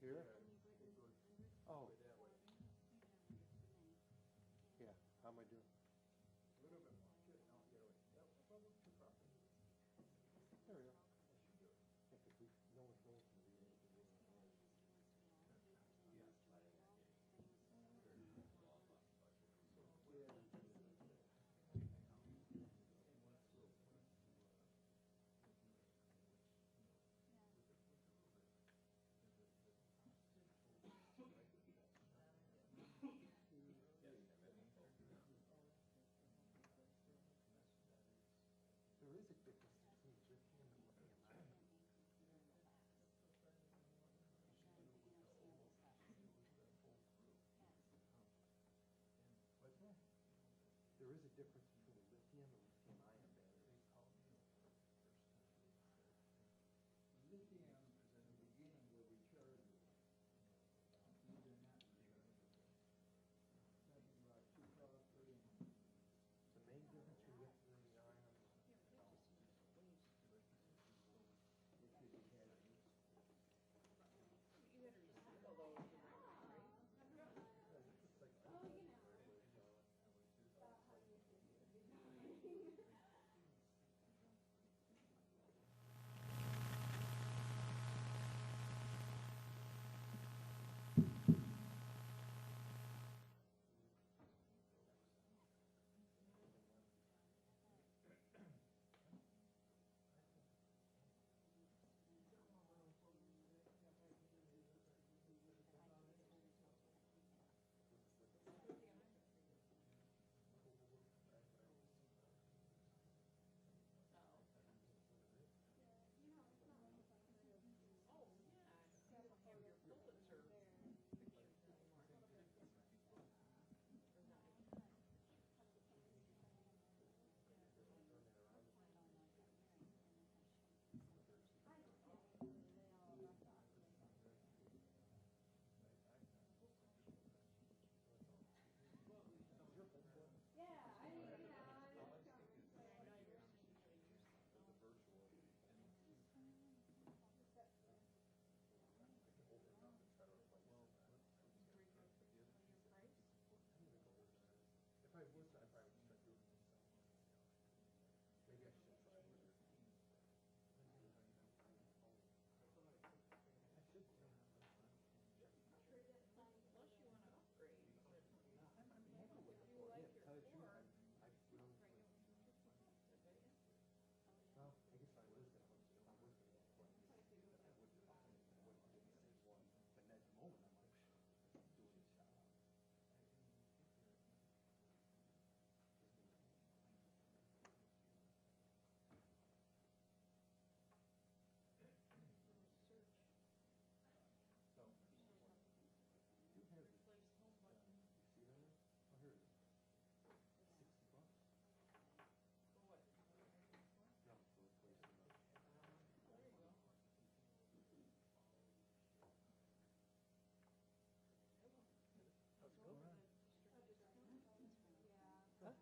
Here? It goes Oh, that way. yeah. How am I doing? A little bit more. Good. No, the other way. Yep. Well, look too proper. There we go. That should do it. Yeah, 'cause no one's going to read anything in the hall. Yeah. There is a difference between lithium and lithium ion. What's that? There is a difference between a lithium and lithium ion battery. Lithium is in the beginning where we charge it. These are not rechargeable. Talking about 2 and The main difference between lithium and ion. You had to recycle those, right? Oh, yeah, you don't have your Pulitzer pictures anymore. Or not. Yeah, I know yours is usually your stuff. Were you gonna know your price? If I was, I probably would start doing it myself. Maybe I should try it. I should. Unless you wanna upgrade, but I'm happy with if it. you like Yeah, your tell you the truth, Ford, I really, bring it for $50, I bet you. well, I guess if I was gonna, if I was gonna go for it, I would get the same one. But at the moment, I'm like, doing the shop. Search, So, You have, replace home button. you see that? Oh, here it is. $60. For what? No, for replacing the. Oh, there you go. How's it Go going? for the strict discount. Huh?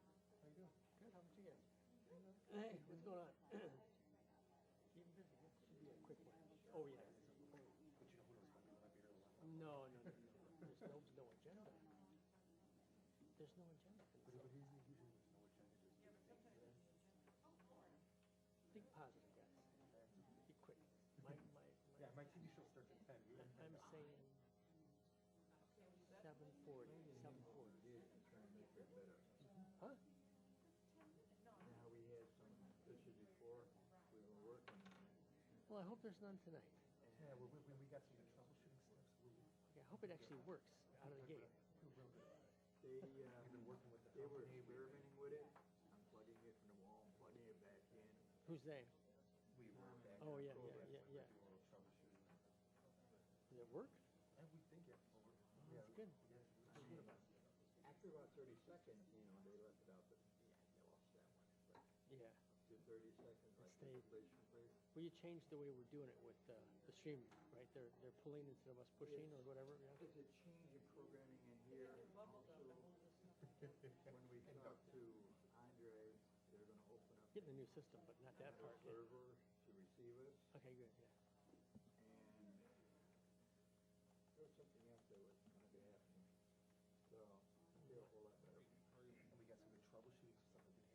How you doing? Good, how about you guys? Hey, what's going on? Keeping busy, it should be a quick one. Oh, yeah. But you know who knows, maybe might be here a lot. No, no, no, no, there's no agenda. There's no agenda. But it isn't usually there's no agenda, just. Yeah, but sometimes in the agenda. Think positive, guys. Be quick. Yeah, my TV show starts at 10. I'm saying Okay, we set 7:40, 7:40. yeah, trying to make it better. Huh? Just 10 minutes, no, Now, we had some issues before, we were working on it. Well, I hope there's none tonight. Yeah, we got some troubleshooting stuff, so Okay, I hope it actually works out of the gate. we're real good about it. They, We've been working with the they were company. experimenting with it, unplugging it from the wall, plugging it back in. Who's they? We were back. Oh, yeah, We're yeah, yeah, yeah. doing a little troubleshooting. Does it work? And we think it over. That's good. Yeah, we feel good about it. After about 30 seconds, you know, they left it out, but yeah, they lost that one. But Yeah. up to 30 seconds, like stayed. place from place. Well, you changed the way we're doing it with the stream, right? They're pulling instead of us pushing or whatever. Yeah. It's a change in programming in here. your bubble gum and hold this stuff. When we talk to Andre, they're gonna open up Getting a new system, but not that another part. Yeah. server to receive us, Okay, good. Yeah. and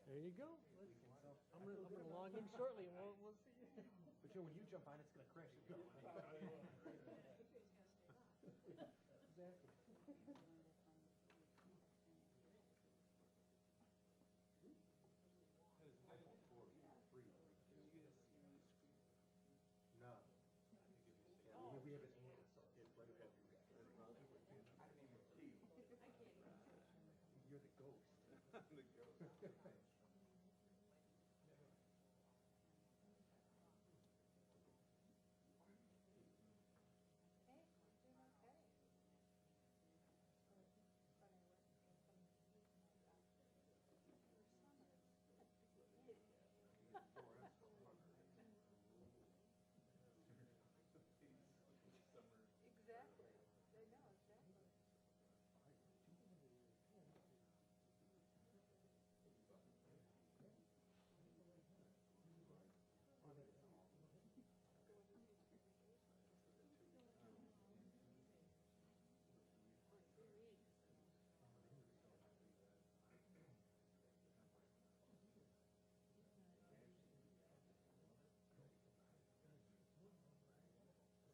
There you go. We can sell. I'm gonna log in shortly and we'll see. But you know, when you jump on, it's gonna crash. Exactly. No. Yeah, we have an ant. It's right above you. I didn't even see. You're the ghost. The ghost. Exactly. I know, exactly. Yeah, you're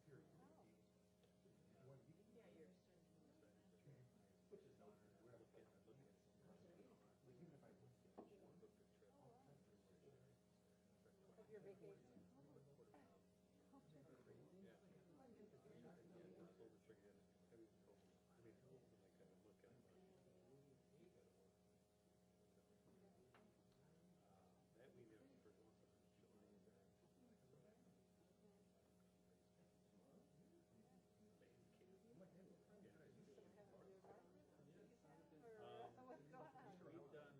Which is not, we're look at some, like even if I would finish, of your vacation. Or what's going on? we've done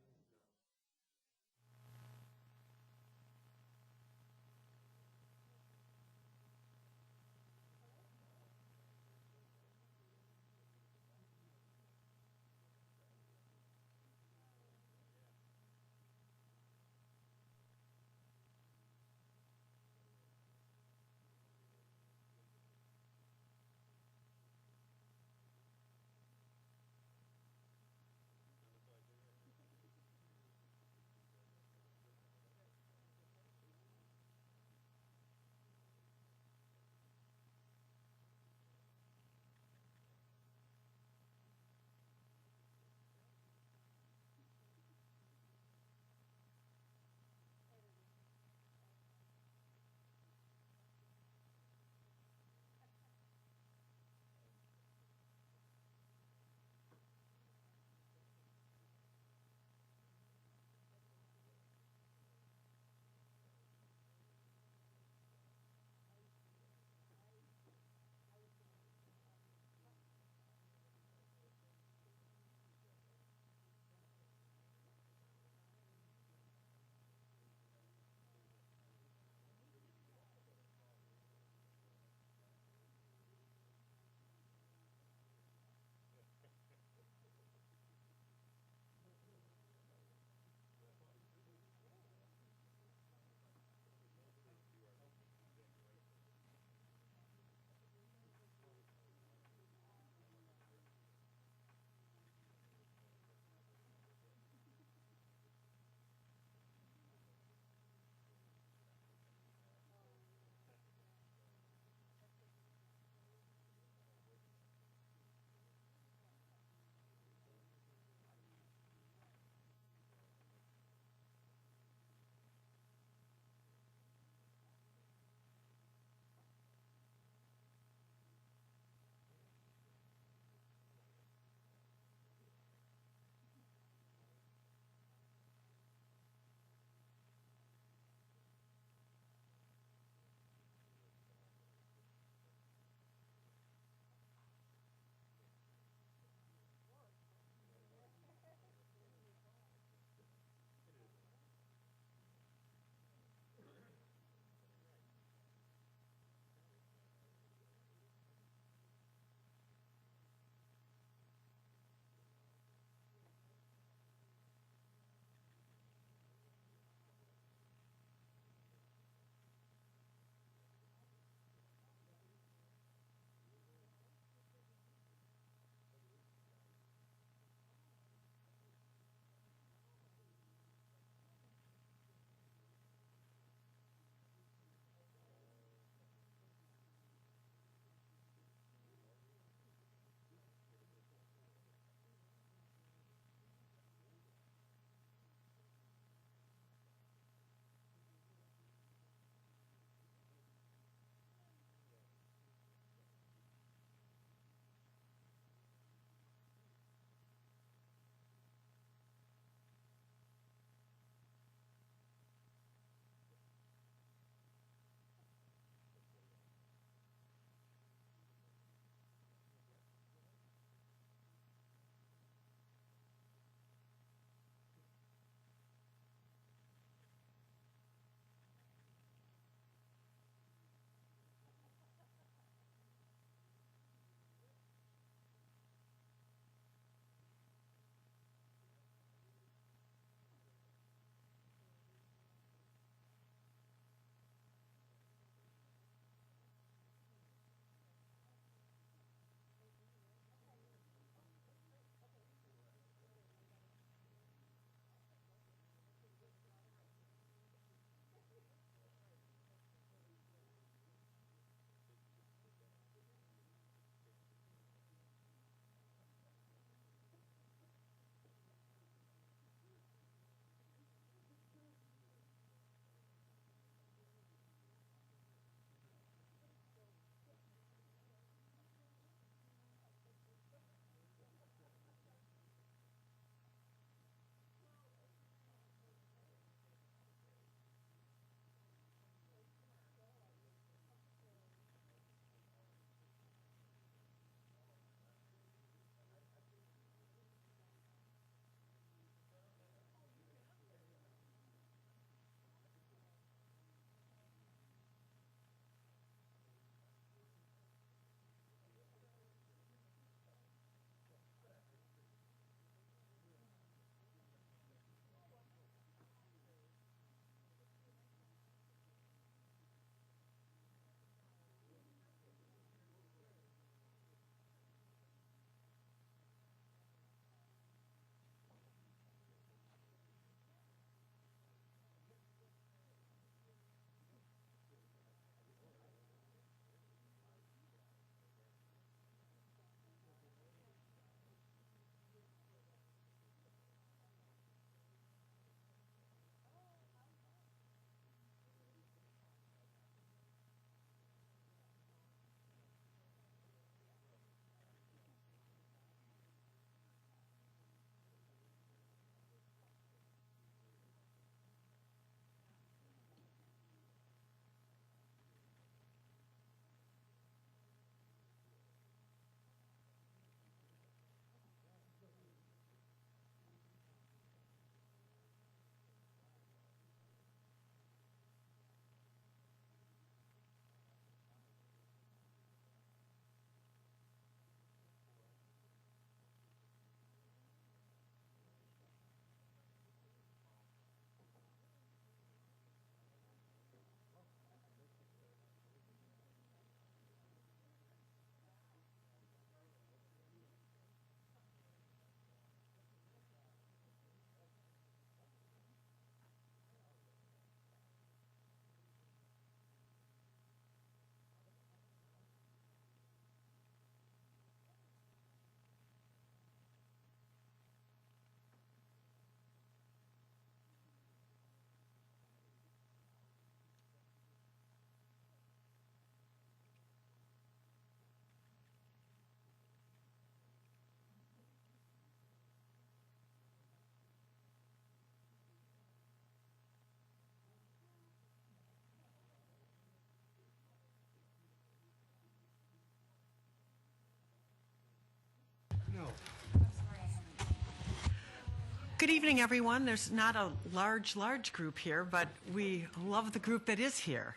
Good evening, everyone. There's not a large group here, but we love the group that is here.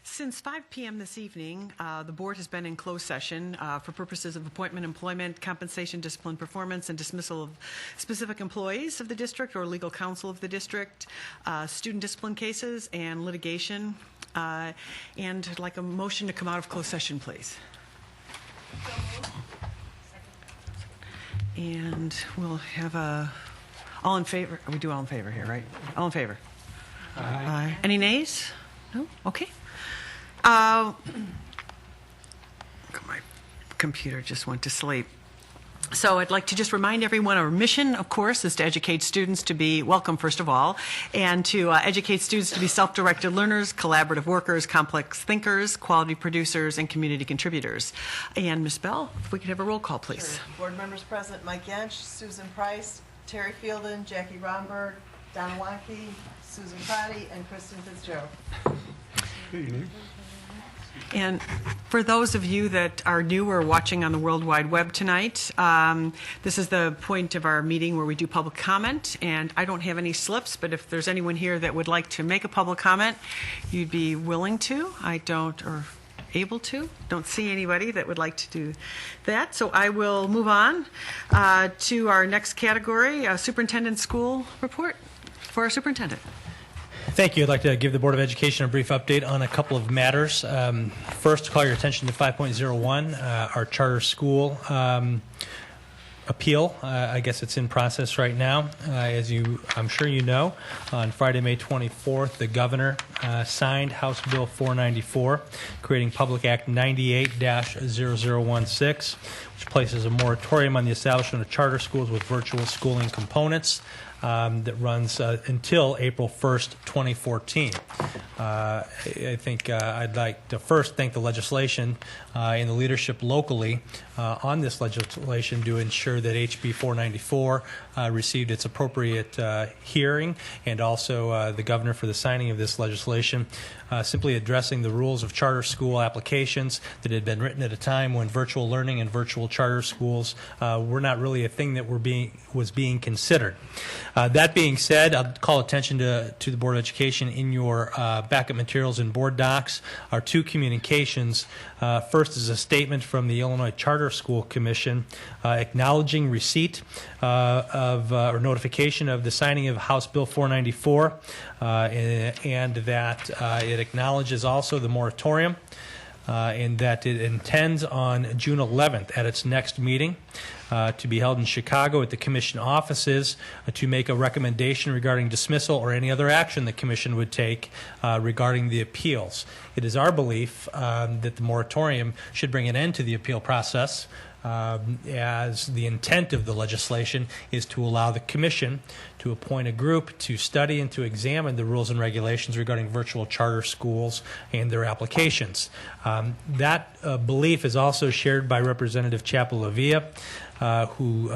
Since 5 p.m. this evening, the board has been in closed session for purposes of appointment, employment, compensation, discipline, performance, and dismissal of specific employees of the district or legal counsel of the district, student discipline cases, and litigation. And I'd like a motion to come out of closed session, please. And we'll have all in favor. We do all in favor here, right? All in favor? Aye. Any nays? No? Okay. My computer just went to sleep. So I'd like to just remind everyone our mission, of course, is to educate students to be welcome, first of all, and to educate students to be self-directed learners, collaborative workers, complex thinkers, quality producers, and community contributors. And Ms. Bell, if we could have a roll call, please. Sure. Board members present: Mike Yench, Susan Price, Terry Fielden, Jackie Romberg, Donna Wankey, Susan Prati, and Kristen Fitzgerald. Good evening. And for those of you that are new or watching on the World Wide Web tonight, this is the point of our meeting where we do public comment, and I don't have any slips, but if there's anyone here that would like to make a public comment, you'd be willing to. I don't, or able to. Don't see anybody that would like to do that, so I will move on to our next category, Superintendent School Report for our superintendent. Thank you. I'd like to give the Board of Education a brief update on a couple of matters. First, call your attention to 5.01, our charter school appeal. I guess it's in process right now. I'm sure you know, on Friday, May 24th, the governor signed House Bill 494, creating Public Act 98-0016, which places a moratorium on the establishment of charter schools with virtual schooling components. That runs until April 1st, 2014. I think I'd like to first thank the legislation and the leadership locally on this legislation to ensure that HB 494 received its appropriate hearing, and also the governor for the signing of this legislation, simply addressing the rules of charter school applications that had been written at a time when virtual learning and virtual charter schools were not really a thing that was being considered. That being said, I'll call attention to the Board of Education in your backup materials and board docs are two communications. First is a statement from the Illinois Charter School Commission acknowledging receipt or notification of the signing of House Bill 494, and that it acknowledges also the moratorium, and that it intends on June 11th at its next meeting to be held in Chicago at the Commission offices to make a recommendation regarding dismissal or any other action the Commission would take regarding the appeals. It is our belief that the moratorium should bring an end to the appeal process, as the intent of the legislation is to allow the Commission to appoint a group to study and to examine the rules and regulations regarding virtual charter schools and their applications. That belief is also shared by Representative Chappell-Lavia, who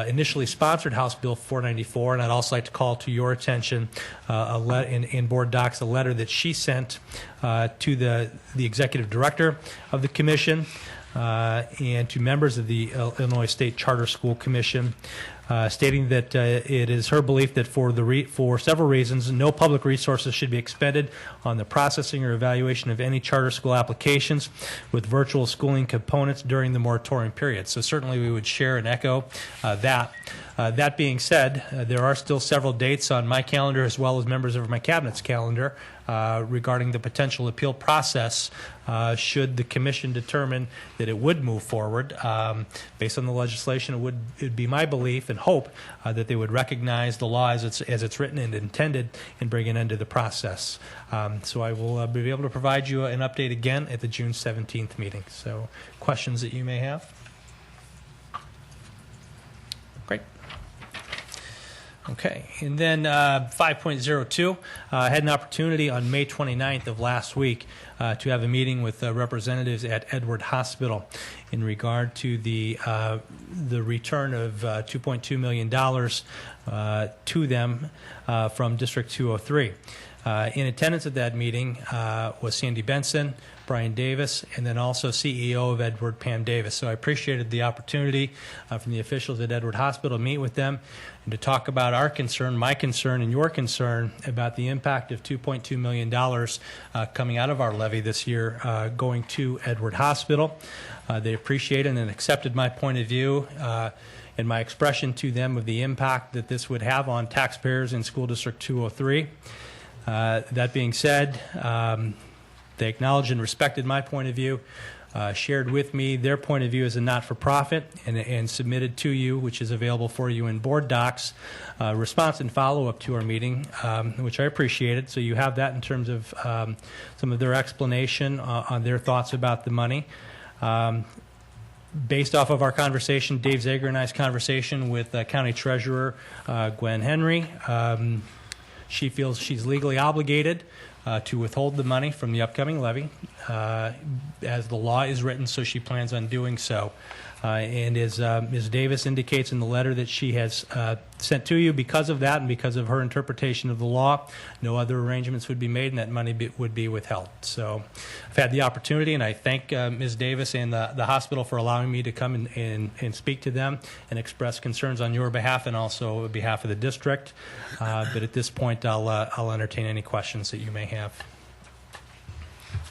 initially sponsored House Bill 494, and I'd also like to call to your attention in board docs a letter that she sent to the executive director of the commission and to members of the Illinois State Charter School Commission, stating that it is her belief that for several reasons, no public resources should be expended on the processing or evaluation of any charter school applications with virtual schooling components during the moratorium period. So certainly we would share and echo that. That being said, there are still several dates on my calendar as well as members of my cabinet's calendar regarding the potential appeal process should the commission determine that it would move forward. Based on the legislation, it would be my belief and hope that they would recognize the law as it's written and intended and bring an end to the process. So I will be able to provide you an update again at the June 17th meeting. So questions that you may have? Great. Okay, and then 5.02, I had an opportunity on May 29th of last week to have a meeting with representatives at Edward Hospital in regard to the return of $2.2 million to them from District 203. In attendance at that meeting was Sandy Benson, Brian Davis, and then also CEO of Edward, Pam Davis. So I appreciated the opportunity from the officials at Edward Hospital to meet with them and to talk about our concern, my concern, and your concern about the impact of $2.2 million coming out of our levy this year going to Edward Hospital. They appreciated and accepted my point of view and my expression to them of the impact that this would have on taxpayers in School District 203. That being said, they acknowledged and respected my point of view, shared with me their point of view as a not-for-profit, and submitted to you, which is available for you in board docs, response and follow-up to our meeting, which I appreciated. So you have that in terms of some of their explanation on their thoughts about the money. Based off of our conversation, Dave Zager and I's conversation with County Treasurer Gwen Henry, she feels she's legally obligated to withhold the money from the upcoming levy as the law is written, so she plans on doing so. And as Ms. Davis indicates in the letter that she has sent to you, because of that and because of her interpretation of the law, no other arrangements would be made and that money would be withheld. So I've had the opportunity, and I thank Ms. Davis and the hospital for allowing me to come and speak to them and express concerns on your behalf and also on behalf of the district. But at this point, I'll entertain any questions that you may have.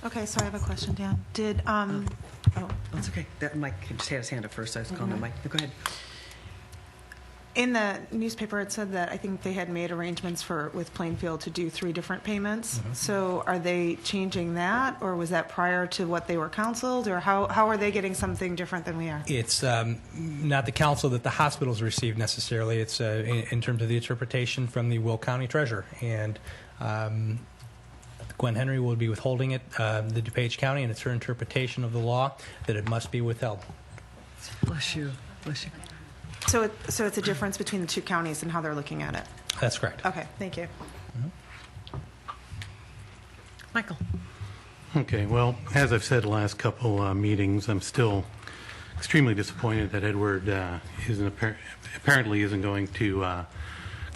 Okay, so I have a question, Dan. Did, Oh, that's okay. That Mike just had his hand up first. I was calling him Mike. Go ahead. in the newspaper, it said that I think they had made arrangements with Plainfield to do 3 different payments. Mm-hmm. So are they changing that, or was that prior to what they were counseled, or how are they getting something different than we are? It's not the counsel that the hospitals receive necessarily. It's in terms of the interpretation from the Will County Treasurer. And Gwen Henry will be withholding it, the DuPage County, and it's her interpretation of the law that it must be withheld. Bless you. Bless you. So it's a difference between the 2 counties and how they're looking at it? That's correct. Okay, thank you. Michael. Okay, well, as I've said the last couple meetings, I'm still extremely disappointed that Edward apparently isn't going to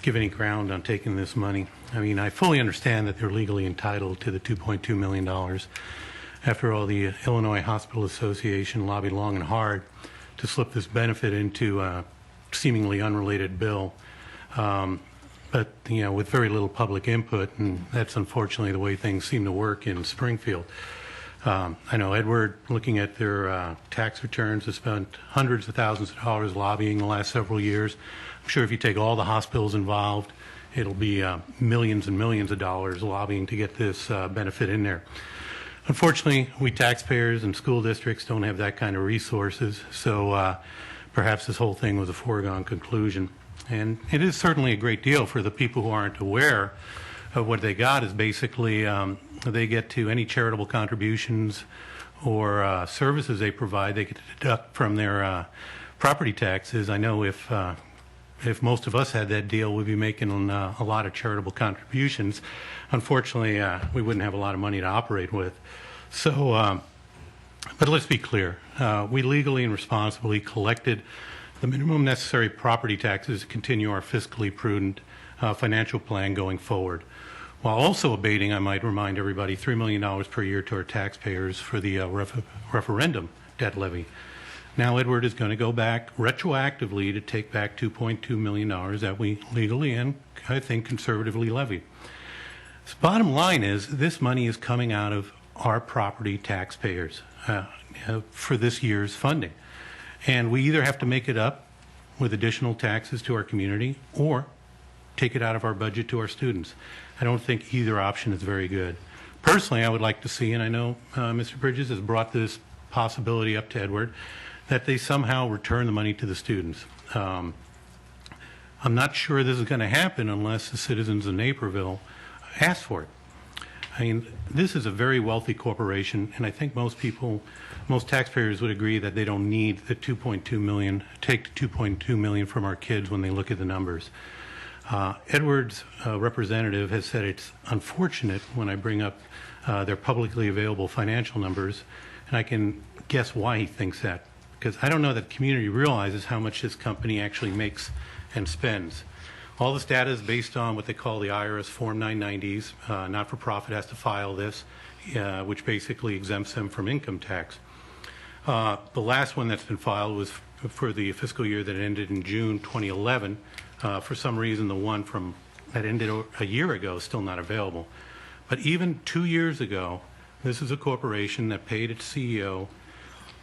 give any ground on taking this money. I mean, I fully understand that they're legally entitled to the $2.2 million. After all, the Illinois Hospital Association lobbied long and hard to slip this benefit into a seemingly unrelated bill, but with very little public input, and that's unfortunately the way things seem to work in Springfield. I know Edward, looking at their tax returns, has spent hundreds of thousands of dollars lobbying the last several years. I'm sure if you take all the hospitals involved, it'll be millions and millions of dollars lobbying to get this benefit in there. Unfortunately, we taxpayers and school districts don't have that kind of resources, so perhaps this whole thing was a foregone conclusion. And it is certainly a great deal for the people who aren't aware of what they got. Is basically they get to any charitable contributions or services they provide, they get to deduct from their property taxes. I know if most of us had that deal, we'd be making a lot of charitable contributions. Unfortunately, we wouldn't have a lot of money to operate with. So, but let's be clear. We legally and responsibly collected the minimum necessary property taxes to continue our fiscally prudent financial plan going forward, while also abating, I might remind everybody, $3 million per year to our taxpayers for the referendum debt levy. Now Edward is going to go back retroactively to take back $2.2 million that we legally and I think conservatively levied. So bottom line is this money is coming out of our property taxpayers for this year's funding. And we either have to make it up with additional taxes to our community or take it out of our budget to our students. I don't think either option is very good. Personally, I would like to see, and I know Mr. Bridges has brought this possibility up to Edward, that they somehow return the money to the students. I'm not sure this is going to happen unless the citizens of Naperville ask for it. I mean, this is a very wealthy corporation, and I think most taxpayers would agree that they don't need the $2.2 million, take the $2.2 million from our kids when they look at the numbers. Edward's representative has said it's unfortunate when I bring up their publicly available financial numbers, and I can guess why he thinks that. Because I don't know that the community realizes how much this company actually makes and spends. All this data is based on what they call the IRS Form 990s. Not-for-profit has to file this, which basically exempts them from income tax. The last one that's been filed was for the fiscal year that ended in June 2011. For some reason, the one that ended a year ago is still not available. But even 2 years ago, this is a corporation that paid its CEO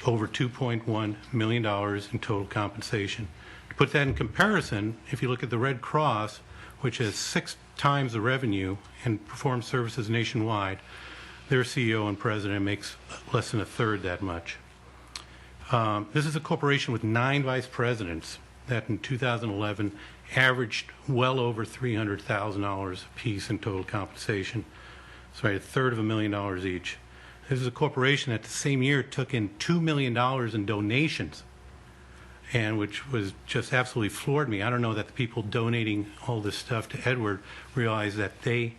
over $2.1 million in total compensation. To put that in comparison, if you look at the Red Cross, which has 6 times the revenue and performs services nationwide, their CEO and president makes less than a third that much. This is a corporation with 9 vice presidents that in 2011 averaged well over $300,000 apiece in total compensation. So a third of $1,000,000 each. This is a corporation that the same year took in $2 million in donations, and which was just absolutely floored me. I don't know that the people donating all this stuff to Edward realized that they,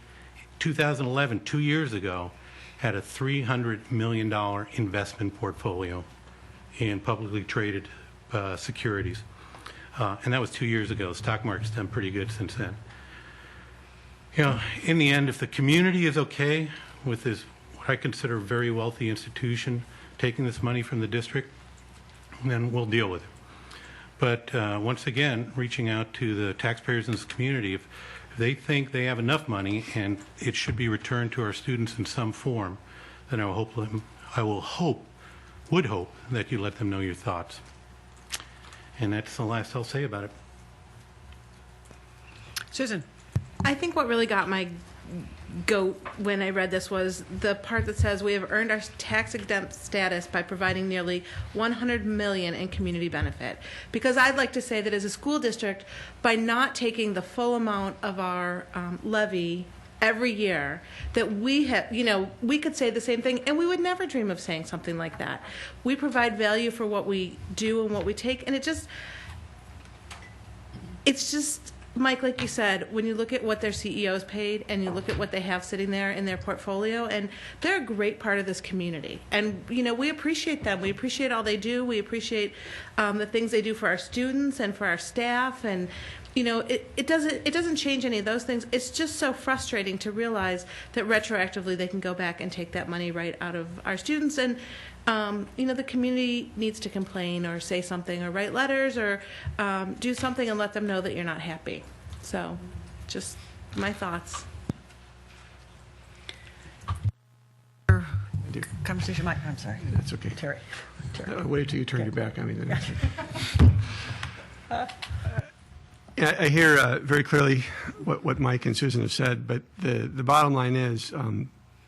2011, 2 years ago, had a $300 million investment portfolio in publicly traded securities. And that was 2 years ago. The stock market's done pretty good since then. You know, in the end, if the community is okay with this, what I consider a very wealthy institution, taking this money from the district, then we'll deal with it. But once again, reaching out to the taxpayers in this community, if they think they have enough money and it should be returned to our students in some form, then would hope that you let them know your thoughts. And that's the last I'll say about it. Susan. I think what really got my goat when I read this was the part that says we have earned our tax exempt status by providing nearly $100 million in community benefit. Because I'd like to say that as a school district, by not taking the full amount of our levy every year, that we have, you know, we could say the same thing, and we would never dream of saying something like that. We provide value for what we do and what we take, and it's just, Mike, like you said, when you look at what their CEOs paid and you look at what they have sitting there in their portfolio, and they're a great part of this community. And, you know, we appreciate them. We appreciate all they do. We appreciate the things they do for our students and for our staff. And, you know, it doesn't change any of those things. It's just so frustrating to realize that retroactively they can go back and take that money right out of our students. And, you know, the community needs to complain or say something or write letters or do something and let them know that you're not happy. So, just my thoughts. Conversation, Mike. I'm sorry. That's okay. Terry. Wait till you turn your back on me. Then. I hear very clearly what Mike and Susan have said, but the bottom line is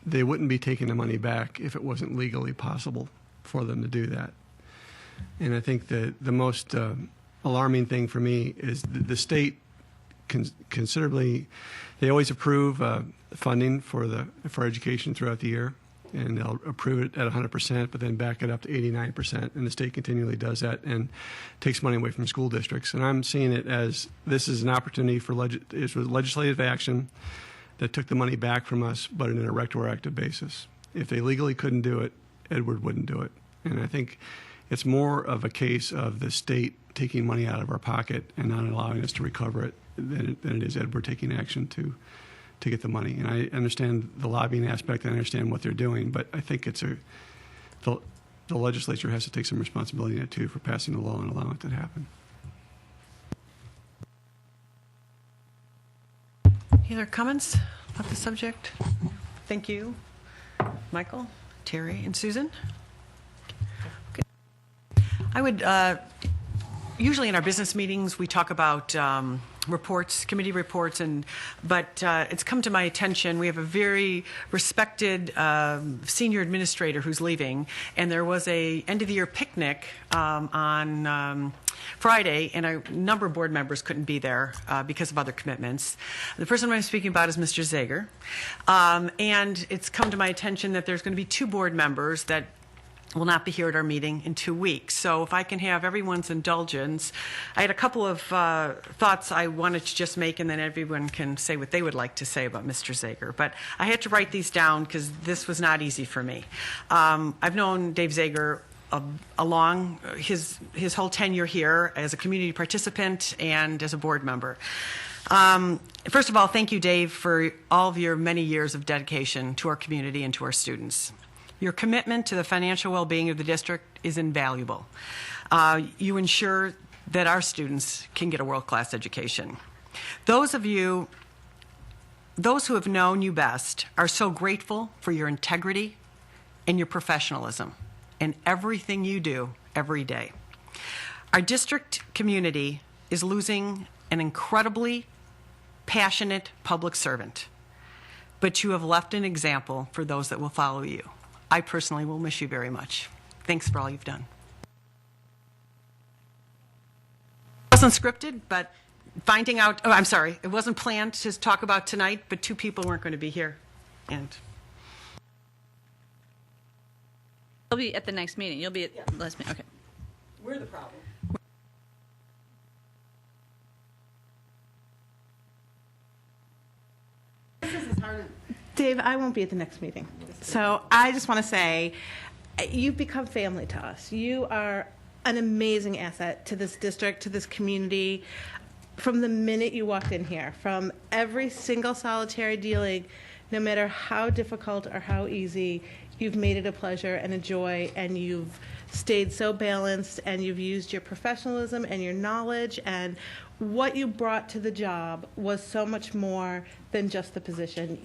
they wouldn't be taking the money back if it wasn't legally possible for them to do that. And I think the most alarming thing for me is the state considerably, they always approve funding for education throughout the year, and they'll approve it at 100%, but then back it up to 89%, and the state continually does that and takes money away from school districts. And I'm seeing it as this is an opportunity for legislative action that took the money back from us, but in a retroactive basis. If they legally couldn't do it, Edward wouldn't do it. And I think it's more of a case of the state taking money out of our pocket and not allowing us to recover it than it is Edward taking action to get the money. And I understand the lobbying aspect, and I understand what they're doing, but I think the legislature has to take some responsibility in it too for passing the law and allowing it to happen. Any other comments about the subject? Thank you. Michael, Terry, and Susan? Okay. I would, usually in our business meetings, we talk about reports, committee reports, but it's come to my attention, we have a very respected senior administrator who's leaving, and there was a end-of-the-year picnic on Friday, and a number of board members couldn't be there because of other commitments. The person I'm speaking about is Mr. Zager, and it's come to my attention that there's going to be 2 board members that will not be here at our meeting in 2 weeks. So if I can have everyone's indulgence, I had a couple of thoughts I wanted to just make, and then everyone can say what they would like to say about Mr. Zager. But I had to write these down because this was not easy for me. I've known Dave Zager along his whole tenure here as a community participant and as a board member. First of all, thank you, Dave, for all of your many years of dedication to our community and to our students. Your commitment to the financial well-being of the district is invaluable. You ensure that our students can get a world-class education. Those who have known you best are so grateful for your integrity and your professionalism in everything you do every day. Our district community is losing an incredibly passionate public servant, but you have left an example for those that will follow you. I personally will miss you very much. Thanks for all you've done. It wasn't scripted, but finding out, it wasn't planned to talk about tonight, but two people weren't going to be here. And You'll be at the next meeting. You'll be at the last meeting. Okay. we're the problem. Dave, I won't be at the next meeting. So I just want to say, you've become family to us. You are an amazing asset to this district, to this community. From the minute you walked in here, from every single solitary dealing, no matter how difficult or how easy, you've made it a pleasure and a joy, and you've stayed so balanced, and you've used your professionalism and your knowledge, and what you brought to the job was so much more than just the position.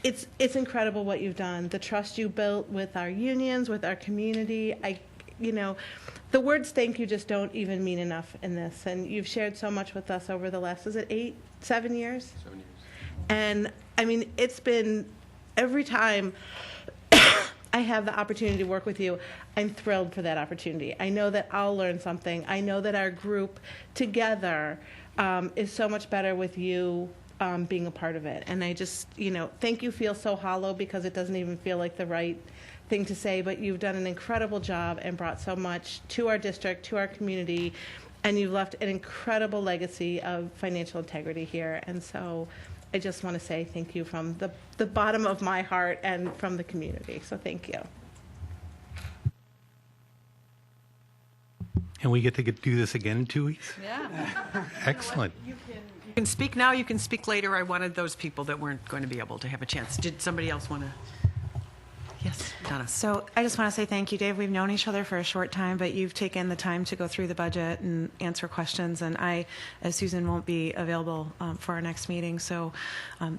It's incredible what you've done. The trust you built with our unions, with our community. The words thank you just don't even mean enough in this. And you've shared so much with us over the last, 7 years? 7 years. And I mean, it's been every time I have the opportunity to work with you, I'm thrilled for that opportunity. I know that I'll learn something. I know that our group together is so much better with you being a part of it. And I just, thank you feels so hollow because it doesn't even feel like the right thing to say, but you've done an incredible job and brought so much to our district, to our community, and you've left an incredible legacy of financial integrity here. And so I just want to say thank you from the bottom of my heart and from the community. So thank you. And we get to do this again in 2 weeks? Yeah. Excellent. You can speak now, you can speak later. I wanted those people that weren't going to be able to have a chance. Did somebody else want to? Yes, Donna. So I just want to say thank you, Dave. We've known each other for a short time, but you've taken the time to go through the budget and answer questions. And I, as Susan, won't be available for our next meeting. So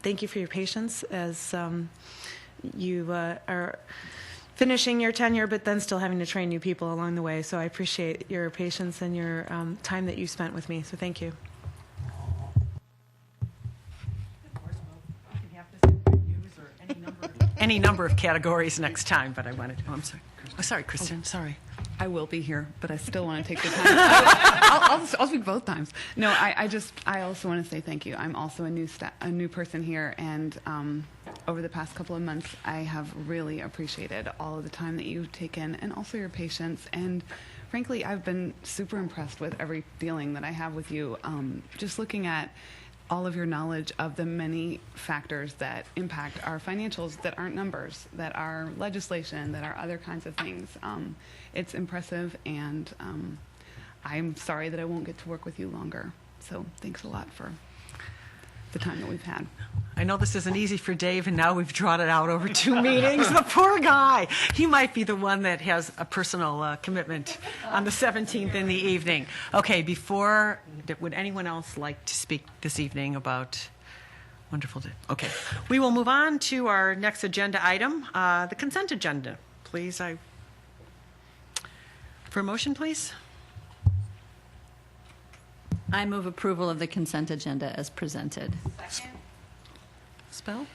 thank you for your patience as you are finishing your tenure, but then still having to train new people along the way. So I appreciate your patience and your time that you spent with me. So thank you. Any number of categories next time, but I wanted. Oh, I'm sorry. Oh, sorry, Kristen. Sorry. I will be here, but I still want to take the time. I'll speak both times. No, I also want to say thank you. I'm also a new person here, and over the past couple of months, I have really appreciated all of the time that you've taken, and also your patience. And frankly, I've been super impressed with every dealing that I have with you. Just looking at all of your knowledge of the many factors that impact our financials that aren't numbers, that are legislation, that are other kinds of things. It's impressive, and I'm sorry that I won't get to work with you longer. So thanks a lot for the time that we've had. I know this isn't easy for Dave, and now we've drawn it out over 2 meetings. The poor guy. He might be the one that has a personal commitment on the 17th in the evening. Okay, would anyone else like to speak this evening about wonderful day? Okay, we will move on to our next agenda item, the consent agenda. Please, for a motion, please. I move approval of the consent agenda as presented. Second. Spell?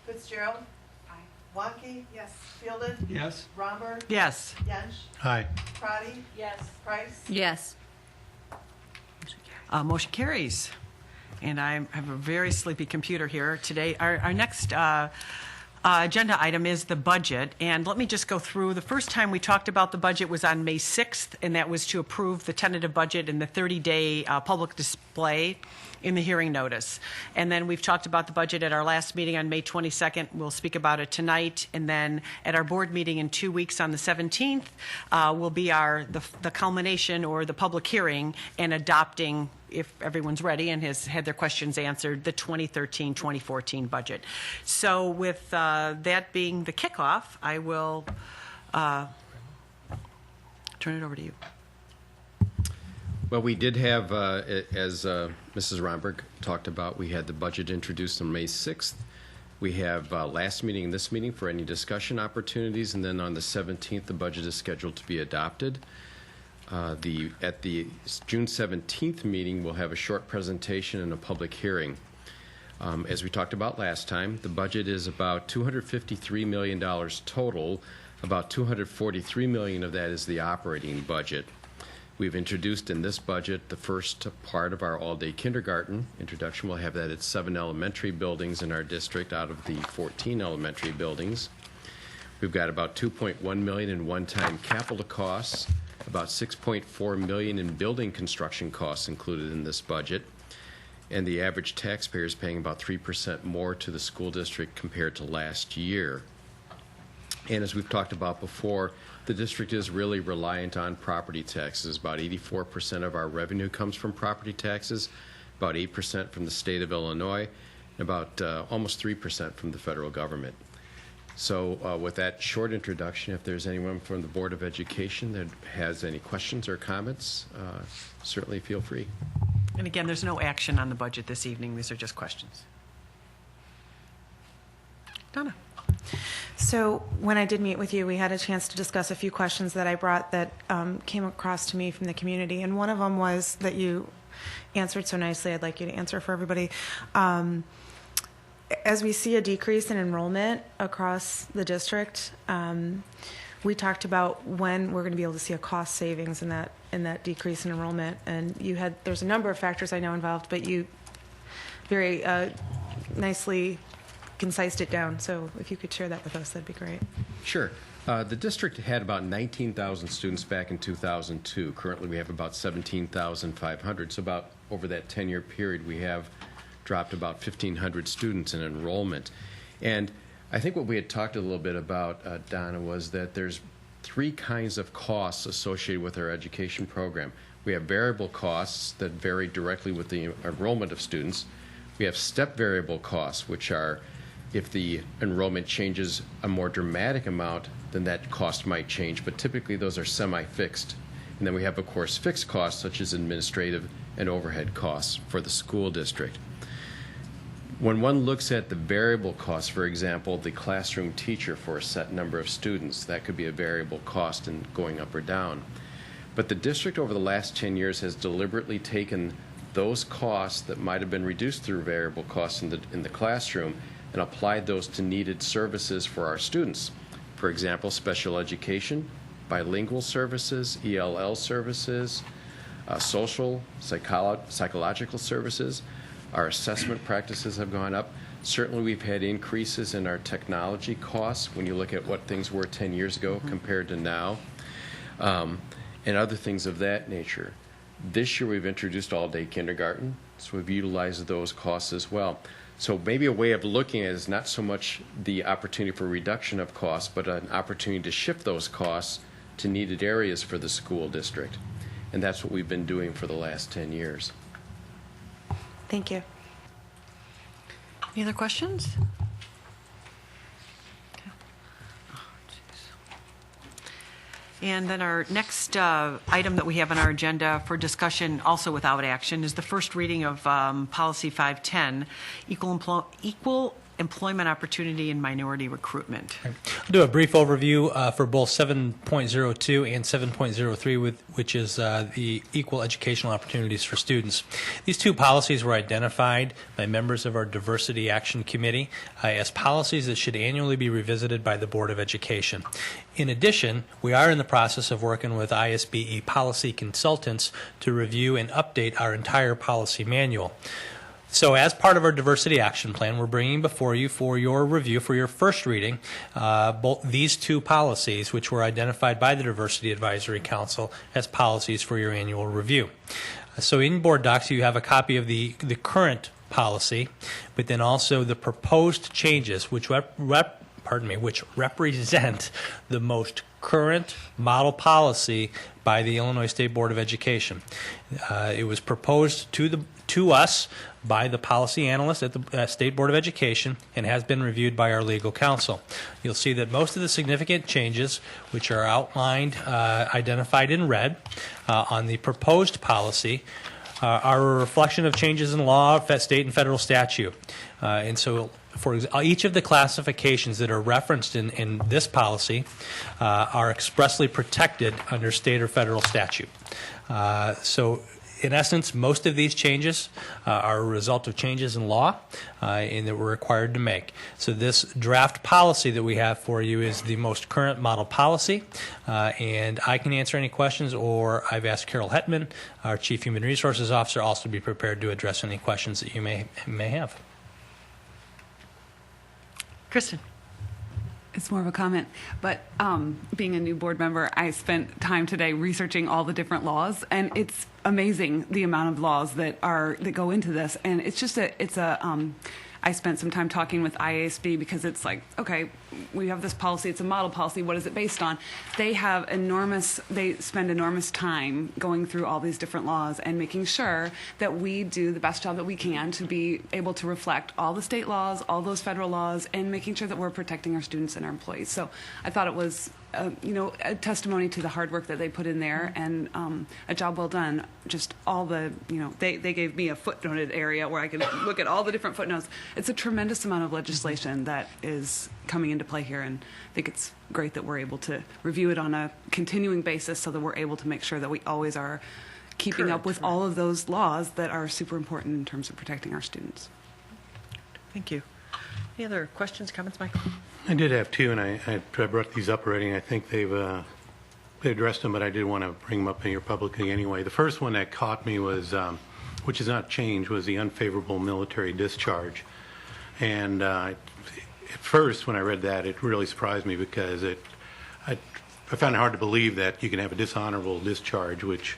Fitzgerald. Aye. Wanke. Yes. Fielded. Yes. Romberg. Yes. Yench. Aye. Prati. Yes. Price. Yes. Motion carries. And I have a very sleepy computer here today. Our next agenda item is the budget. And let me just go through. The first time we talked about the budget was on May 6th, and that was to approve the tentative budget and the 30-day public display in the hearing notice. And then we've talked about the budget at our last meeting on May 22nd. We'll speak about it tonight. And then at our board meeting in 2 weeks on the 17th will be the culmination or the public hearing and adopting, if everyone's ready and has had their questions answered, the 2013-2014 budget. So with that being the kickoff, I will turn it over to you. Well, we did have, as Mrs. Romberg talked about, we had the budget introduced on May 6th. We have last meeting and this meeting for any discussion opportunities, and then on the 17th, the budget is scheduled to be adopted. At the June 17th meeting, we'll have a short presentation and a public hearing. As we talked about last time, the budget is about $253 million total. About $243 million of that is the operating budget. We've introduced in this budget the first part of our all-day kindergarten introduction. We'll have that at 7 elementary buildings in our district out of the 14 elementary buildings. We've got about $2.1 million in one-time capital costs, about $6.4 million in building construction costs included in this budget, and the average taxpayer is paying about 3% more to the school district compared to last year. And as we've talked about before, the district is really reliant on property taxes. About 84% of our revenue comes from property taxes, about 8% from the state of Illinois, and about almost 3% from the federal government. So with that short introduction, if there's anyone from the Board of Education that has any questions or comments, certainly feel free. And again, there's no action on the budget this evening. These are just questions. Donna. So when I did meet with you, we had a chance to discuss a few questions that I brought that came across to me from the community. And one of them was that you answered so nicely. I'd like you to answer for everybody. As we see a decrease in enrollment across the district, we talked about when we're going to be able to see a cost savings in that decrease in enrollment. And there's a number of factors I know involved, but you very nicely concised it down. So if you could share that with us, that'd be great. Sure. The district had about 19,000 students back in 2002. Currently, we have about 17,500. So about over that 10-year period, we have dropped about 1,500 students in enrollment. And I think what we had talked a little bit about, Donna, was that there's three kinds of costs associated with our education program. We have variable costs that vary directly with the enrollment of students. We have step variable costs, which are if the enrollment changes a more dramatic amount, then that cost might change, but typically those are semi-fixed. And then we have, of course, fixed costs such as administrative and overhead costs for the school district. When one looks at the variable costs, for example, the classroom teacher for a set number of students, that could be a variable cost in going up or down. But the district over the last 10 years has deliberately taken those costs that might have been reduced through variable costs in the classroom and applied those to needed services for our students. For example, special education, bilingual services, ELL services, social, psychological services. Our assessment practices have gone up. Certainly we've had increases in our technology costs when you look at what things were 10 years ago compared to now, and other things of that nature. This year we've introduced all-day kindergarten, so we've utilized those costs as well. So maybe a way of looking at it is not so much the opportunity for reduction of costs, but an opportunity to shift those costs to needed areas for the school district. And that's what we've been doing for the last 10 years. Thank you. Any other questions? And then our next item that we have on our agenda for discussion, also without action, is the first reading of Policy 510, Equal Employment Opportunity and Minority Recruitment. I'll do a brief overview for both 7.02 and 7.03, which is the equal educational opportunities for students. These two policies were identified by members of our Diversity Action Committee as policies that should annually be revisited by the Board of Education. In addition, we are in the process of working with ISBE policy consultants to review and update our entire policy manual. So as part of our diversity action plan, we're bringing before you for your review, for your first reading, both these two policies, which were identified by the Diversity Advisory Council as policies for your annual review. So in board docs, you have a copy of the current policy, but then also the proposed changes, which which represent the most current model policy by the Illinois State Board of Education. It was proposed to us by the policy analyst at the State Board of Education and has been reviewed by our legal counsel. You'll see that most of the significant changes, which are outlined, identified in red on the proposed policy, are a reflection of changes in law, state and federal statute. And so for each of the classifications that are referenced in this policy are expressly protected under state or federal statute. So in essence, most of these changes are a result of changes in law and that we're required to make. So this draft policy that we have for you is the most current model policy, and I can answer any questions, or I've asked Carol Hetman, our Chief Human Resources Officer, also to be prepared to address any questions that you may have. Kristen. It's more of a comment, but being a new board member, I spent time today researching all the different laws, and it's amazing the amount of laws that go into this. And it's just I spent some time talking with IASB because it's like, okay, we have this policy, it's a model policy, what is it based on? They spend enormous time going through all these different laws and making sure that we do the best job that we can to be able to reflect all the state laws, all those federal laws, and making sure that we're protecting our students and our employees. So I thought it was a testimony to the hard work that they put in there, and a job well done. Just all the, they gave me a footnoted area where I could look at all the different footnotes. It's a tremendous amount of legislation that is coming into play here, and I think it's great that we're able to review it on a continuing basis so that we're able to make sure that we always are keeping up with all of those laws that are super important in terms of protecting our students. Thank you. Any other questions, comments, Michael? I did have two, and I brought these up already. I think they addressed them, but I did want to bring them up here publicly anyway. The first one that caught me was, which has not changed, was the unfavorable military discharge. And at first, when I read that, it really surprised me because I found it hard to believe that you can have a dishonorable discharge, which,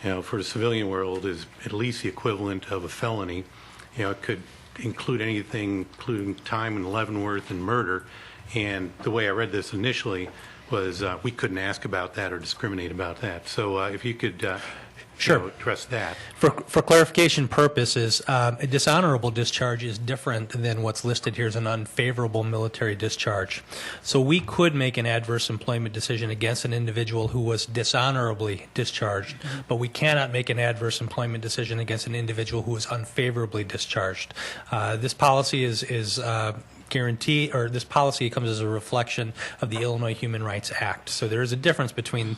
for the civilian world is at least the equivalent of a felony. It could include anything, including time in Leavenworth and murder. And the way I read this initially was we couldn't ask about that or discriminate about that. So if you could address that. For clarification purposes, a dishonorable discharge is different than what's listed here as an unfavorable military discharge. So we could make an adverse employment decision against an individual who was dishonorably discharged, but we cannot make an adverse employment decision against an individual who was unfavorably discharged. This policy is guarantee, or this policy comes as a reflection of the Illinois Human Rights Act. So there is a difference between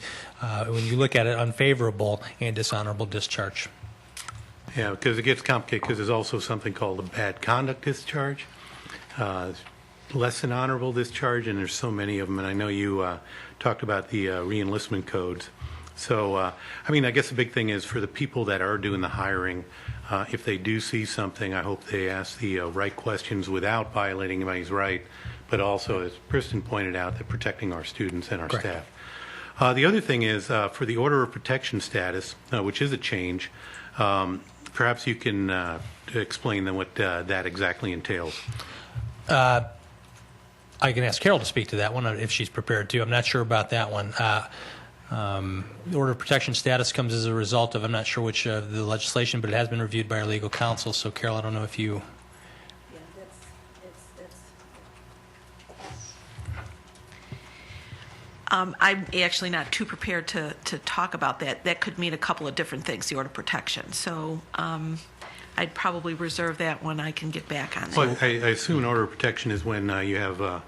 when you look at it, unfavorable and dishonorable discharge. Yeah, because it gets complicated because there's also something called a bad conduct discharge, less than honorable discharge, and there's so many of them. And I know you talked about the re-enlistment codes. So, I guess the big thing is for the people that are doing the hiring, if they do see something, I hope they ask the right questions without violating anybody's right, but also, as Kristen pointed out, that protecting our students and our staff. The other thing is for the order of protection status, which is a change, perhaps you can explain then what that exactly entails. I can ask Carol to speak to that one if she's prepared to. I'm not sure about that one. The order of protection status comes as a result of, I'm not sure which of the legislation, but it has been reviewed by our legal counsel. So, Carol, I don't know if you... I'm actually not too prepared to talk about that. That could mean a couple of different things, the order of protection. So I'd probably reserve that when I can get back on that. Well, I assume an order of protection is when you have a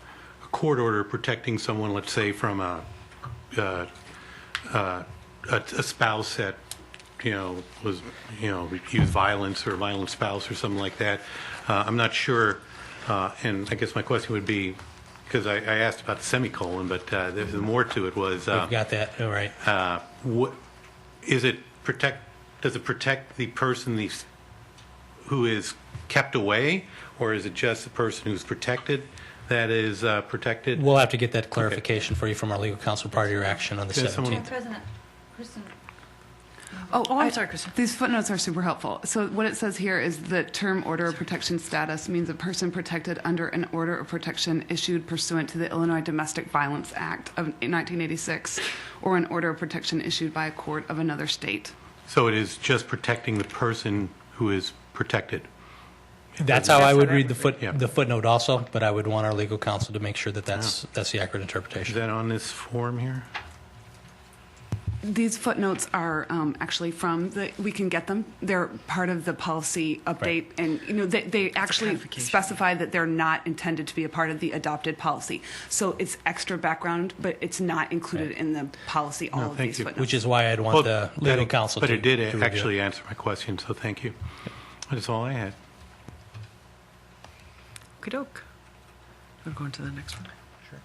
court order protecting someone, let's say, from a spouse that was used violence or a violent spouse or something like that. I'm not sure, and I guess my question would be, because I asked about the semicolon, but there's more to it. Was we've got that all right? Does it protect the person who is kept away, or is it just the person who's protected that is protected? We'll have to get that clarification for you from our legal counsel prior to your action on the Yeah, someone- 17th. President, Kristen. I'm sorry, Kristen. These footnotes are super helpful. So what it says here is that term order of protection status means a person protected under an order of protection issued pursuant to the Illinois Domestic Violence Act of 1986 or an order of protection issued by a court of another state. So it is just protecting the person who is protected. That's how I would read Yeah. the footnote also, but I would want our legal counsel to make sure that that's the accurate Is interpretation. that on this form here? These footnotes are actually from we can get them. They're part of the policy update, and they actually specify that they're not intended to be a part of the adopted policy. So it's extra background, but it's not included in the policy. All of thank these you. footnotes. Which is why I'd want the legal counsel But to it did to review actually it. answer my question, so thank you. That's all I had. Okey-doke. We'll go on to the next one. Sure.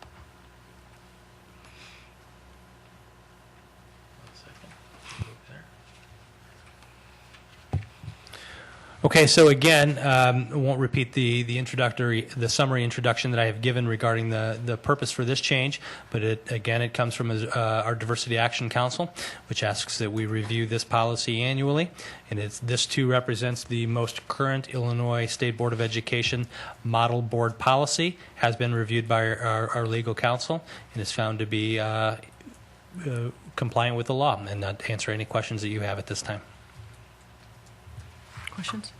Okay, so again, I won't repeat the summary introduction that I have given regarding the purpose for this change, but it comes from our Diversity Action Council, which asks that we review this policy annually, and this too represents the most current Illinois State Board of Education model board policy, has been reviewed by our legal counsel, and is found to be compliant with the law, and not answer any questions that you have at this time. Questions?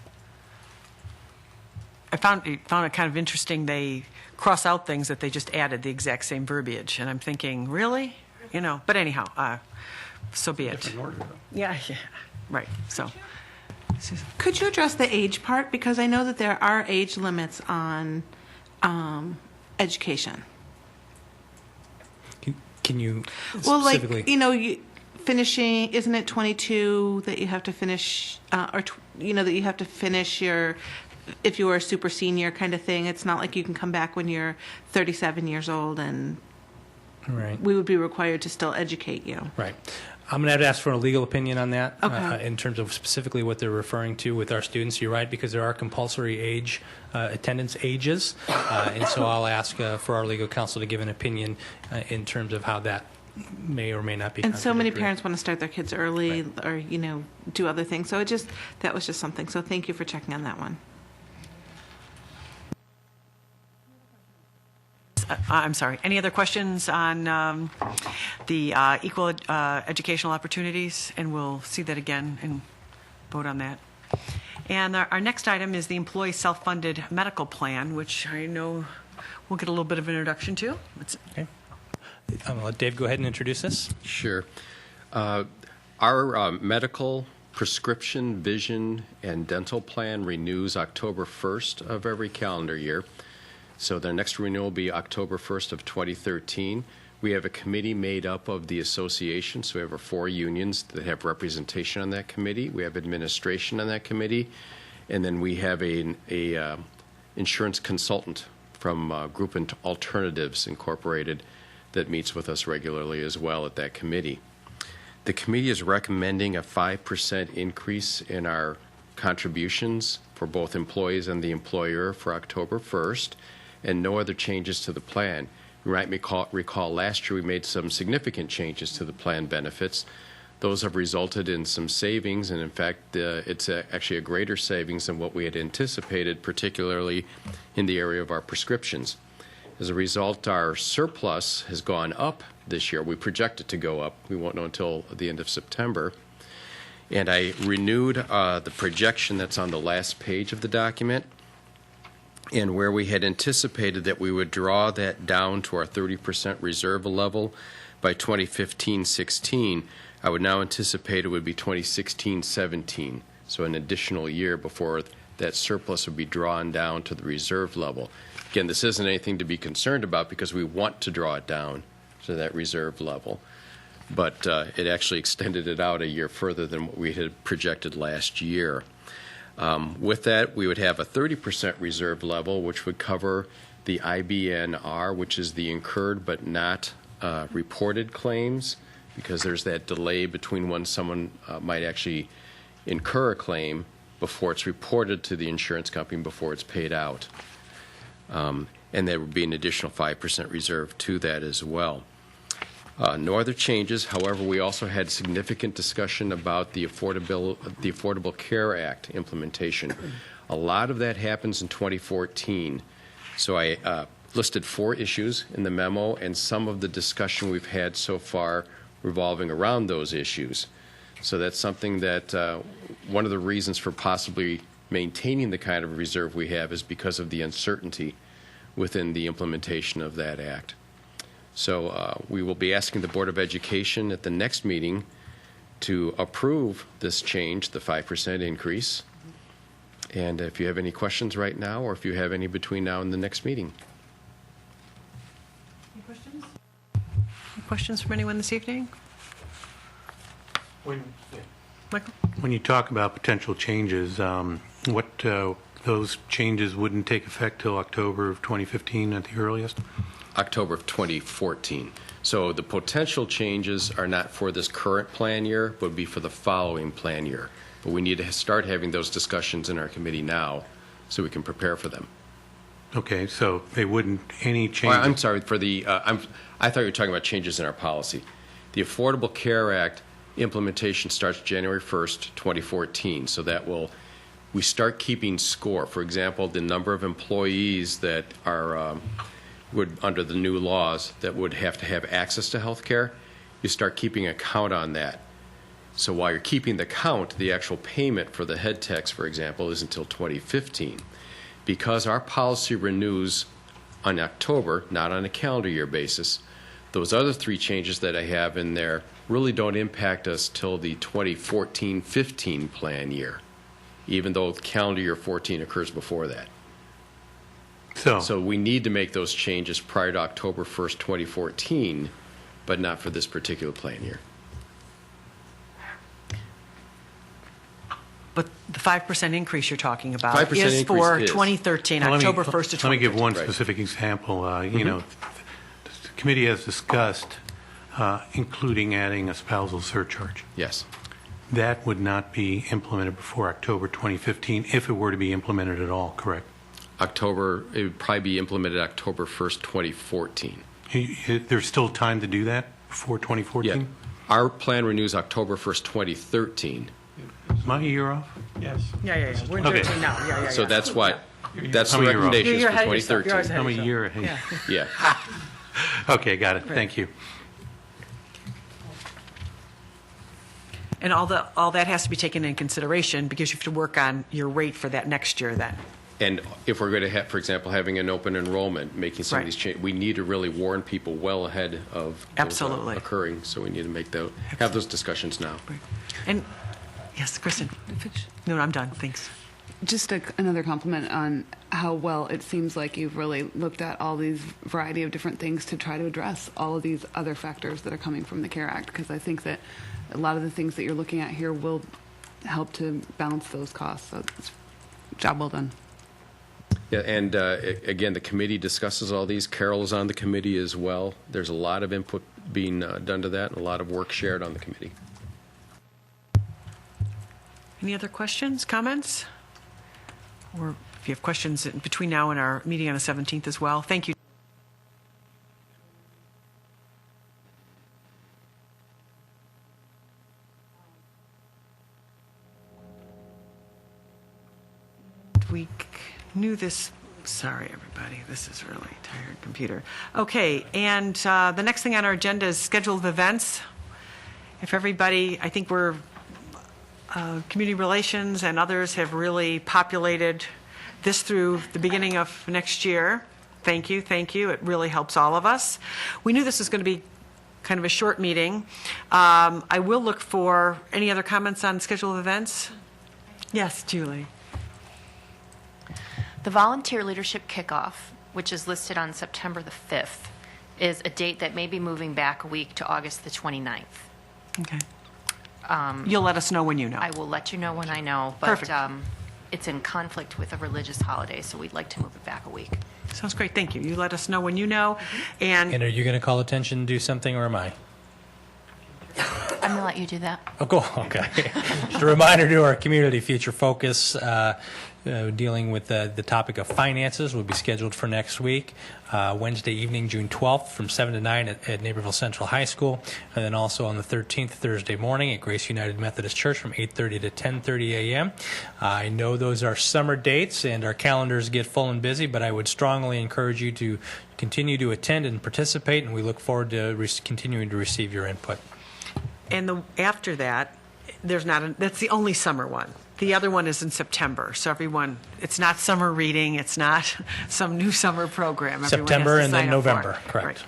I found it kind of interesting. They cross out things that they just added the exact same verbiage, and I'm thinking, really? But anyhow, so be it. Different order, though. Yeah, right. So, Could you address the age part? Because I know that there are age limits on education. Can you Well, specifically? finishing, isn't it 22 that you have to finish, that you have to finish if you were a super senior kind of thing? It's not like you can come back when you're 37 years old and Right. we would be required to still educate you. Right. I'm going to have to ask for a legal opinion on that Okay. in terms of specifically what they're referring to with our students. You're right, because there are compulsory attendance ages, and so I'll ask for our legal counsel to give an opinion in terms of how that may or may not be. And so many contradictory. parents want to start their kids early Right. or, do other things. So that was just something. So thank you for checking on that one. I'm sorry. Any other questions on the equal educational opportunities? And we'll see that again and vote on that. And our next item is the employee self-funded medical plan, which I know we'll get a little bit of an introduction to. Okay. I'm going to let Dave go ahead and introduce this. Sure. Our medical, prescription, vision, and dental plan renews October 1st of every calendar year. So their next renewal will be October 1st of 2013. We have a committee made up of the association, so we have our 4 unions that have representation on that committee. We have administration on that committee, and then we have a insurance consultant from Group Alternatives Incorporated that meets with us regularly as well at that committee. The committee is recommending a 5% increase in our contributions for both employees and the employer for October 1st, and no other changes to the plan. You might recall last year we made some significant changes to the plan benefits. Those have resulted in some savings, and in fact, it's actually a greater savings than what we had anticipated, particularly in the area of our prescriptions. As a result, our surplus has gone up this year. We project it to go up. We won't know until the end of September. And I renewed the projection that's on the last page of the document. And where we had anticipated that we would draw that down to our 30% reserve level by 2015-16, I would now anticipate it would be 2016-17, so an additional year before that surplus would be drawn down to the reserve level. Again, this isn't anything to be concerned about because we want to draw it down to that reserve level, but it actually extended it out a year further than what we had projected last year. With that, we would have a 30% reserve level, which would cover the IBNR, which is the incurred but not reported claims, because there's that delay between when someone might actually incur a claim before it's reported to the insurance company, before it's paid out. And there would be an additional 5% reserve to that as well. No other changes. However, we also had significant discussion about the Affordable Care Act implementation. A lot of that happens in 2014. So I listed 4 issues in the memo, and some of the discussion we've had so far revolving around those issues. So that's something that one of the reasons for possibly maintaining the kind of reserve we have is because of the uncertainty within the implementation of that act. So we will be asking the Board of Education at the next meeting to approve this change, the 5% increase. And if you have any questions right now, or if you have any between now and the next meeting. Any questions? Any questions from anyone this evening? Michael? When you talk about potential changes, those changes wouldn't take effect till October of 2015 at the earliest? October of 2014. So the potential changes are not for this current plan year, but would be for the following plan year. But we need to start having those discussions in our committee now so we can prepare for them. Okay, so they wouldn't, any Oh, changes? I'm sorry, for the, I thought you were talking about changes in our policy. The Affordable Care Act implementation starts January 1st, 2014. So that will, we start keeping score. For example, the number of employees that are, would, under the new laws, that would have to have access to health care, you start keeping a count on that. So while you're keeping the count, the actual payment for the head tax, for example, is until 2015. Because our policy renews on October, not on a calendar year basis, those other 3 changes that I have in there really don't impact us till the 2014-15 plan year, even though calendar year 14 occurs before that. So we need to make those changes prior to October 1st, 2014, but not for this particular plan year. But the 5% increase you're talking about 5% is for increase is. 2013, Well, October 1st to 2013. Let me give one Right. specific example. You know, the committee has discussed including adding a spousal surcharge. Yes. That would not be implemented before October 2015 if it were to be implemented at all, correct? October, it would probably be implemented October 1st, 2014. There's still time to do that before 2014? Yeah. Our plan renews October 1st, 2013. Is my year off? Yes. Yeah. We're in Okay. 13 now. Yeah. So that's why, that's the I'm a year off. recommendation is You're for ahead of yourself. You're 2013. always ahead I'm of a yourself. year ahead. Yeah. Okay, got it. Thank you. And all that has to be taken into consideration because you have to work on your rate for that next year then. And if we're going to have, for example, having an open enrollment, making some of Right. these changes, we need to really warn people well ahead of those, Absolutely. occurring. So we need to make those, have those discussions now. And yes, Kristen. No, I'm done. Thanks. Just another compliment on how well it seems like you've really looked at all these variety of different things to try to address all of these other factors that are coming from the CARE Act, because I think that a lot of the things that you're looking at here will help to balance those costs. So it's job well done. Yeah, and again, the committee discusses all these. Carol is on the committee as well. There's a lot of input being done to that and a lot of work shared on the committee. Any other questions, comments? Or if you have questions between now and our meeting on the 17th as well. Thank you. We knew this. Sorry, everybody. This is really tired computer. Okay, and the next thing on our agenda is scheduled events. If everybody, I think we're community relations and others have really populated this through the beginning of next year. Thank you. It really helps all of us. We knew this was going to be kind of a short meeting. I will look for any other comments on scheduled events. Yes, Julie. The Volunteer Leadership Kickoff, which is listed on September the 5th, is a date that may be moving back a week to August the 29th. Okay. You'll let us know when you know. I will let you know when I know, but Perfect. It's in conflict with a religious holiday, so we'd like to move it back a week. Sounds great. Thank you. You let us know when you know. And And are you going to call attention and do something, or am I? I'm the let you do that. Oh, cool. Okay. Just a reminder to our community future focus, dealing with the topic of finances will be scheduled for next week, Wednesday evening, June 12th, from 7 to 9 at Naperville Central High School, and then also on the 13th, Thursday morning at Grace United Methodist Church from 8:30 to 10:30 a.m. I know those are summer dates and our calendars get full and busy, but I would strongly encourage you to continue to attend and participate, and we look forward to continuing to receive your input. And after that, that's the only summer one. The other one is in September. So everyone, it's not summer reading. It's not some new summer program. Everyone September has to and sign then up for November, it. correct. Right.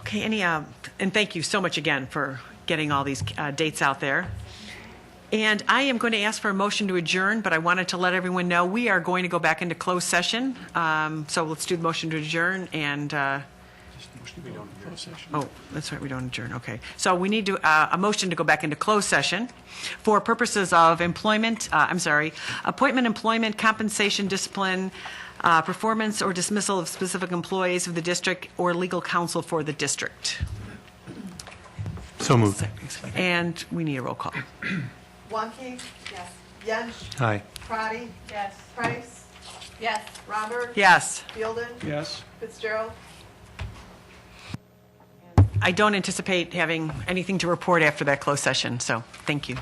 Okay, and thank you so much again for getting all these dates out there. And I am going to ask for a motion to adjourn, but I wanted to let everyone know we are going to go back into closed session. So let's do the motion to adjourn and... Oh, that's right, we don't adjourn, okay. So we need a motion to go back into closed session for purposes of appointment, employment, compensation, discipline, performance or dismissal of specific employees of the district or legal counsel for the district. So moved. And we need a roll call. Wanke? Yes. Yench? Aye. Prati? Yes. Price? Yes. Romberg? Yes. Fielden? Yes. Fitzgerald? I don't anticipate having anything to report after that closed session, so thank you.